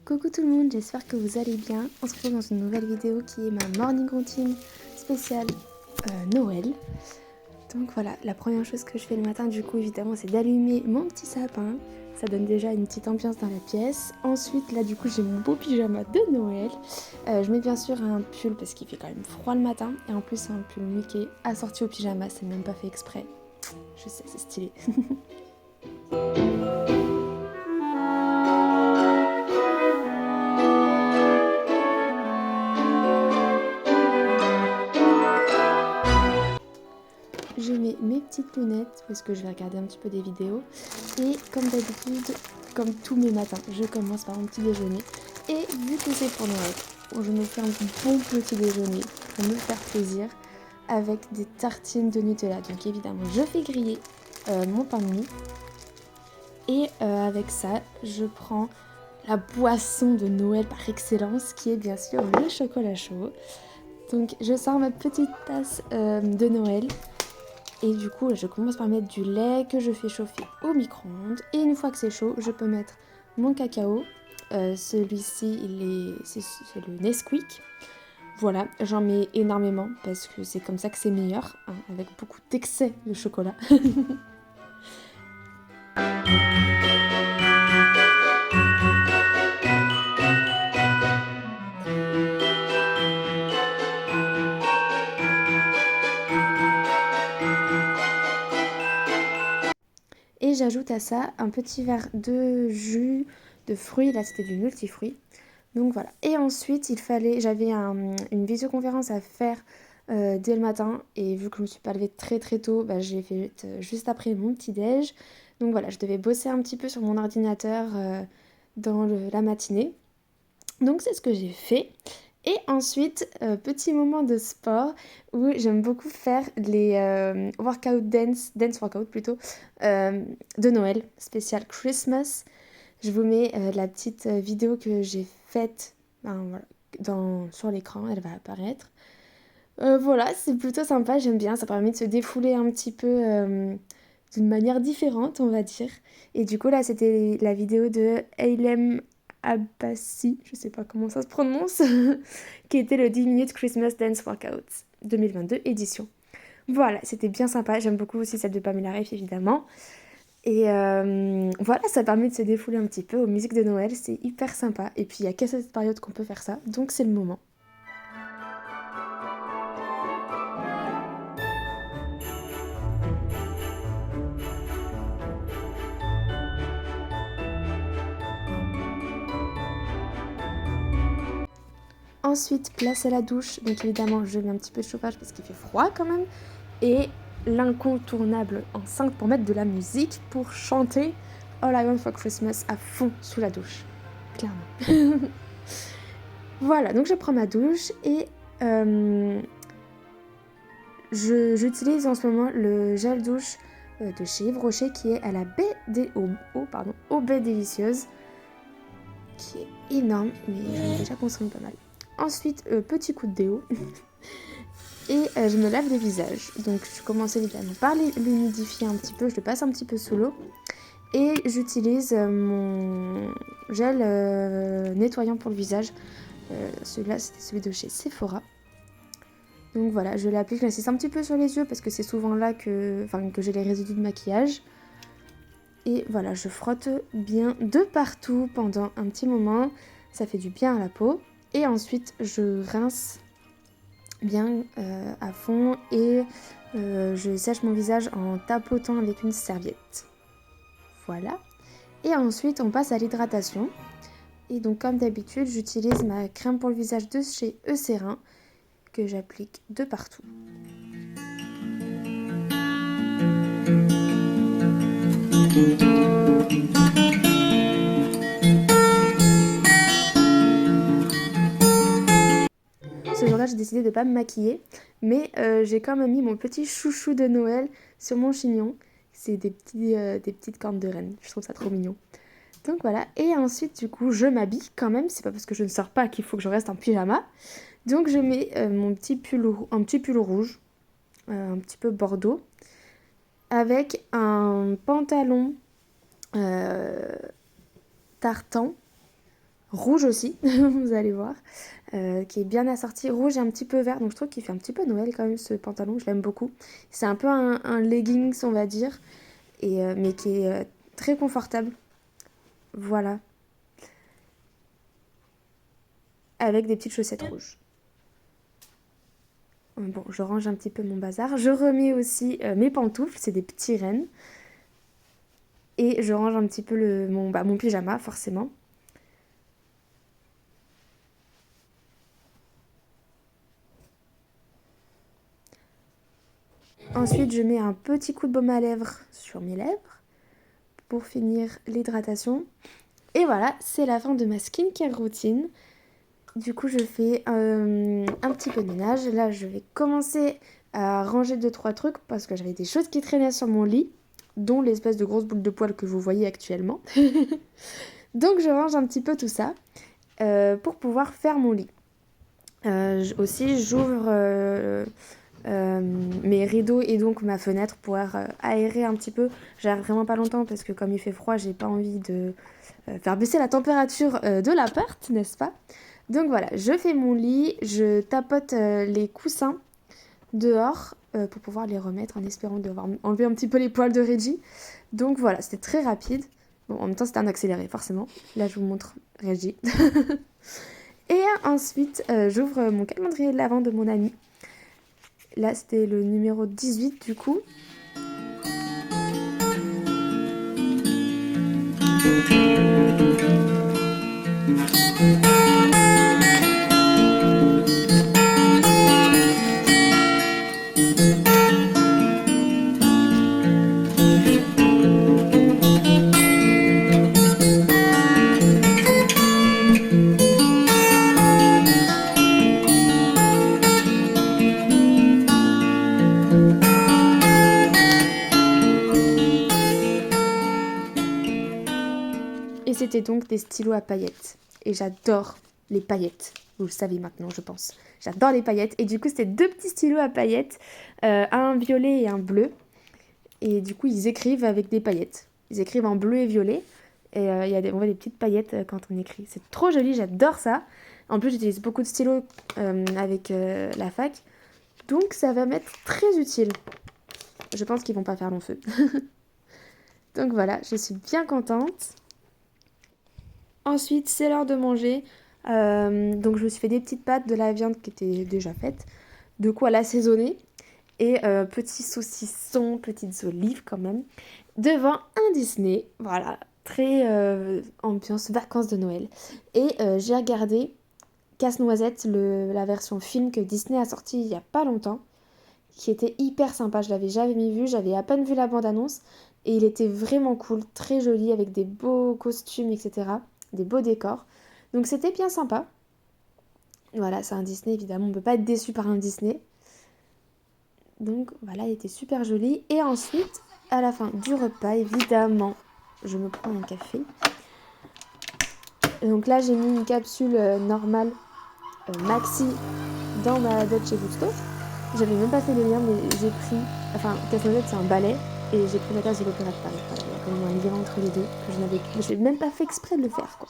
Coucou tout le monde, j'espère que vous allez bien. On se retrouve dans une nouvelle vidéo qui est ma morning routine spéciale Noël. Donc voilà, la première chose que je fais le matin du coup évidemment c'est d'allumer mon petit sapin. Ça donne déjà une petite ambiance dans la pièce. Ensuite là du coup j'ai mon beau pyjama de Noël. Je mets bien sûr un pull parce qu'il fait quand même froid le matin. Et en plus un pull Mickey assorti au pyjama, c'est même pas fait exprès. Je sais, c'est stylé. Je mets mes petites lunettes parce que je vais regarder un petit peu des vidéos. Et comme d'habitude, comme tous mes matins, je commence par mon petit déjeuner. Et vu que c'est pour Noël, je me fais un bon petit déjeuner pour me faire plaisir avec des tartines de Nutella. Donc évidemment, je fais griller mon pain de mie. Et avec ça, je prends la boisson de Noël par excellence qui est bien sûr le chocolat chaud. Donc je sors ma petite tasse de Noël. Et du coup, je commence par mettre du lait que je fais chauffer au micro-ondes. Et une fois que c'est chaud, je peux mettre mon cacao. Celui-ci, c'est le Nesquik. Voilà, j'en mets énormément parce que c'est comme ça que c'est meilleur, hein, avec beaucoup d'excès de chocolat. Et j'ajoute à ça un petit verre de jus de fruits. Là, c'était du multifruit. Donc voilà. Et ensuite, j'avais une visioconférence à faire dès le matin. Et vu que je me suis pas levée très très tôt, bah, j'ai fait juste après mon petit déj. Donc voilà, je devais bosser un petit peu sur mon ordinateur dans la matinée. Donc c'est ce que j'ai fait. Et ensuite, petit moment de sport où j'aime beaucoup faire les dance workout plutôt, de Noël, spécial Christmas. Je vous mets la petite vidéo que j'ai faite voilà, sur l'écran, elle va apparaître. Voilà, c'est plutôt sympa, j'aime bien, ça permet de se défouler un petit peu d'une manière différente, on va dire. Et du coup, là, c'était la vidéo de Ailem Abbasi, je sais pas comment ça se prononce, qui était le 10 minutes Christmas Dance Workout 2022 édition. Voilà, c'était bien sympa, j'aime beaucoup aussi celle de Pamela Reif évidemment. Et voilà, ça permet de se défouler un petit peu aux musiques de Noël, c'est hyper sympa. Et puis il n'y a qu'à cette période qu'on peut faire ça, donc c'est le moment. Ensuite, place à la douche. Donc évidemment, je mets un petit peu de chauffage parce qu'il fait froid quand même. Et l'incontournable enceinte pour mettre de la musique, pour chanter All I Want for Christmas à fond sous la douche. Clairement. Voilà, donc je prends ma douche et j'utilise en ce moment le gel douche de chez Yves Rocher qui est à la au baie délicieuse, qui est énorme, mais j'en ai déjà consommé pas mal. Ensuite, petit coup de déo. Et je me lave le visage. Donc je commence évidemment par l'humidifier un petit peu, je le passe un petit peu sous l'eau. Et j'utilise mon gel nettoyant pour le visage. Celui-là, c'était celui de chez Sephora. Donc voilà, je l'applique, je l'insiste un petit peu sur les yeux parce que c'est souvent là que j'ai les résidus de maquillage. Et voilà, je frotte bien de partout pendant un petit moment. Ça fait du bien à la peau. Et ensuite, je rince bien à fond et je sèche mon visage en tapotant avec une serviette. Voilà. Et ensuite, on passe à l'hydratation. Et donc, comme d'habitude, j'utilise ma crème pour le visage de chez Eucerin que j'applique de partout. Ce jour-là, j'ai décidé de ne pas me maquiller, mais j'ai quand même mis mon petit chouchou de Noël sur mon chignon. C'est des petites cornes de reine, je trouve ça trop mignon. Donc voilà, et ensuite du coup je m'habille quand même, c'est pas parce que je ne sors pas qu'il faut que je reste en pyjama. Donc je mets un petit pull rouge, un petit peu bordeaux. avec un pantalon euh, tartan, rouge aussi, vous allez voir, qui est bien assorti, rouge et un petit peu vert, donc je trouve qu'il fait un petit peu Noël quand même ce pantalon, je l'aime beaucoup. C'est un peu un leggings on va dire, mais qui est très confortable, voilà, avec des petites chaussettes rouges. Bon, je range un petit peu mon bazar, je remets aussi mes pantoufles, c'est des petits rennes, et je range un petit peu mon pyjama forcément. Ensuite, je mets un petit coup de baume à lèvres sur mes lèvres pour finir l'hydratation. Et voilà, c'est la fin de ma skincare routine. Du coup, je fais un petit peu de ménage. Là, je vais commencer à ranger 2-3 trucs parce que j'avais des choses qui traînaient sur mon lit, dont l'espèce de grosse boule de poils que vous voyez actuellement. Donc, je range un petit peu tout ça pour pouvoir faire mon lit. Aussi, j'ouvre mes rideaux et donc ma fenêtre pour aérer un petit peu. J'aère vraiment pas longtemps parce que comme il fait froid, j'ai pas envie de faire baisser la température de l'appart, n'est-ce pas? Donc voilà, je fais mon lit, je tapote les coussins dehors pour pouvoir les remettre en espérant devoir enlever un petit peu les poils de Reggie. Donc voilà, c'était très rapide. Bon, en même temps, c'était un accéléré, forcément. Là, je vous montre Reggie. Et ensuite, j'ouvre mon calendrier de l'Avent de mon ami. Là, c'était le numéro 18 du coup. Et c'était donc des stylos à paillettes. Et j'adore les paillettes. Vous le savez maintenant, je pense. J'adore les paillettes. Et du coup, c'était 2 petits stylos à paillettes, un violet et un bleu. Et du coup, ils écrivent avec des paillettes. Ils écrivent en bleu et violet. Et on voit des petites paillettes quand on écrit. C'est trop joli, j'adore ça. En plus, j'utilise beaucoup de stylos avec la fac. Donc, ça va m'être très utile. Je pense qu'ils vont pas faire long feu. Donc voilà, je suis bien contente. Ensuite, c'est l'heure de manger. Donc, je me suis fait des petites pâtes, de la viande qui était déjà faite. De quoi l'assaisonner. Et petits saucissons, petites olives quand même. Devant un Disney. Voilà, très ambiance vacances de Noël. Et j'ai regardé Casse-Noisette, la version film que Disney a sorti il y a pas longtemps. Qui était hyper sympa. Je l'avais jamais vu, j'avais à peine vu la bande-annonce. Et il était vraiment cool, très joli, avec des beaux costumes, etc. Des beaux décors. Donc c'était bien sympa. Voilà, c'est un Disney, évidemment, on ne peut pas être déçu par un Disney. Donc voilà, il était super joli. Et ensuite, à la fin du repas, évidemment, je me prends un café. Et donc là, j'ai mis une capsule normale maxi dans ma Dolce Gusto. J'avais même pas fait le lien, mais j'ai pris... Enfin, Casse-Noisette, c'est un ballet. Et j'ai pris la tasse de l'Opéra de Paris. Voilà, il y a quand même un lien entre les deux que je n'ai même pas fait exprès de le faire, quoi.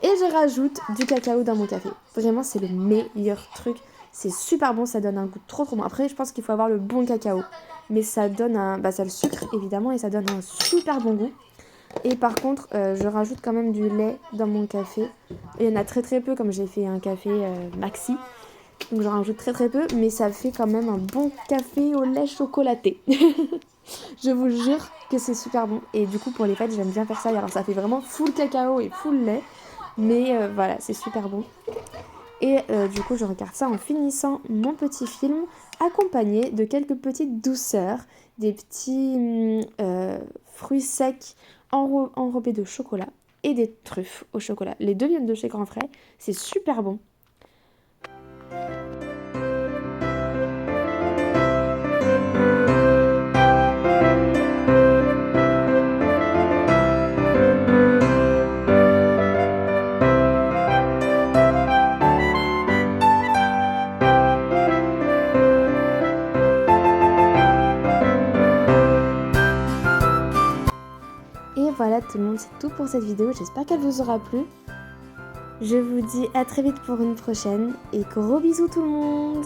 Et je rajoute du cacao dans mon café. Vraiment, c'est le meilleur truc. C'est super bon, ça donne un goût trop bon. Après, je pense qu'il faut avoir le bon cacao. Mais ça donne ça le sucre, évidemment, et ça donne un super bon goût. Et par contre, je rajoute quand même du lait dans mon café. Et il y en a très très peu, comme j'ai fait un café maxi. Donc j'en rajoute très très peu, mais ça fait quand même un bon café au lait chocolaté. Je vous jure que c'est super bon. Et du coup, pour les fêtes, j'aime bien faire ça. Alors ça fait vraiment full cacao et full lait. Mais voilà, c'est super bon. Et du coup, je regarde ça en finissant mon petit film, accompagné de quelques petites douceurs, des petits fruits secs enrobés de chocolat et des truffes au chocolat. Les deux viennent de chez Grand Frais, c'est super bon. voilà tout le monde, c'est tout pour cette vidéo. J'espère qu'elle vous aura plu. Je vous dis à très vite pour une prochaine et gros bisous tout le monde!